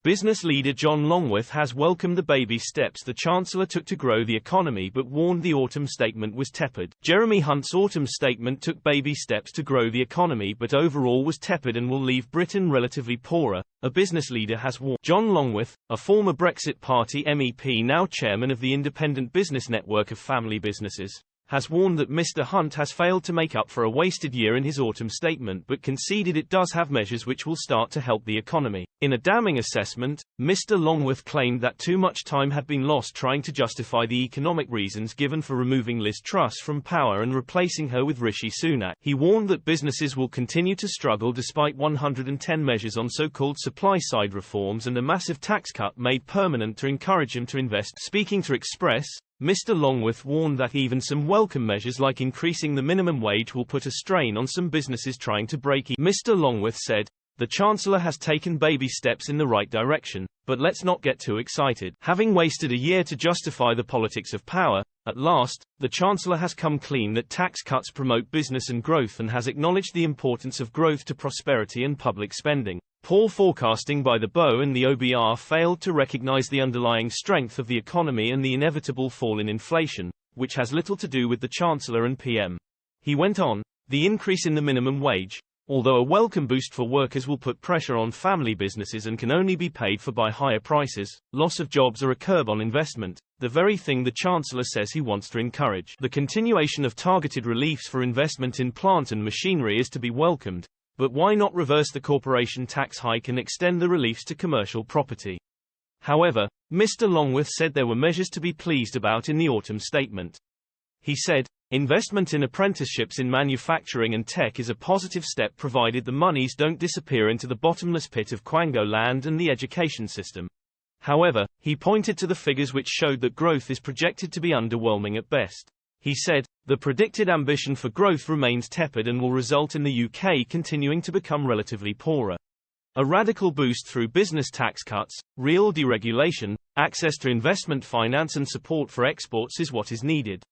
Business leader John Longworth has welcomed the baby steps the Chancellor took to grow the economy but warned the autumn statement was tepid. Jeremy Hunt's autumn statement took baby steps to grow the economy but overall was tepid and will leave Britain relatively poorer, a business leader has warned. John Longworth, a former Brexit Party MEP now chairman of the independent business network of family businesses, has warned that Mr. Hunt has failed to make up for a wasted year in his autumn statement but conceded it does have measures which will start to help the economy. In a damning assessment, Mr. Longworth claimed that too much time had been lost trying to justify the economic reasons given for removing Liz Truss from power and replacing her with Rishi Sunak. He warned that businesses will continue to struggle despite 110 measures on so-called supply-side reforms and a massive tax cut made permanent to encourage them to invest. Speaking to Express, Mr. Longworth warned that even some welcome measures like increasing the minimum wage will put a strain on some businesses trying to break even. Mr. Longworth said, "The Chancellor has taken baby steps in the right direction, but let's not get too excited. Having wasted a year to justify the politics of power, at last, the Chancellor has come clean that tax cuts promote business and growth and has acknowledged the importance of growth to prosperity and public spending. Poor forecasting by the BO and the OBR failed to recognize the underlying strength of the economy and the inevitable fall in inflation, which has little to do with the Chancellor and PM." He went on, "The increase in the minimum wage, although a welcome boost for workers, will put pressure on family businesses and can only be paid for by higher prices, loss of jobs or a curb on investment, the very thing the Chancellor says he wants to encourage. The continuation of targeted reliefs for investment in plant and machinery is to be welcomed, but why not reverse the corporation tax hike and extend the reliefs to commercial property?" However, Mr. Longworth said there were measures to be pleased about in the autumn statement. He said, "Investment in apprenticeships in manufacturing and tech is a positive step provided the monies don't disappear into the bottomless pit of Quango land and the education system." However, he pointed to the figures which showed that growth is projected to be underwhelming at best. He said, "The predicted ambition for growth remains tepid and will result in the UK continuing to become relatively poorer. A radical boost through business tax cuts, real deregulation, access to investment finance and support for exports is what is needed."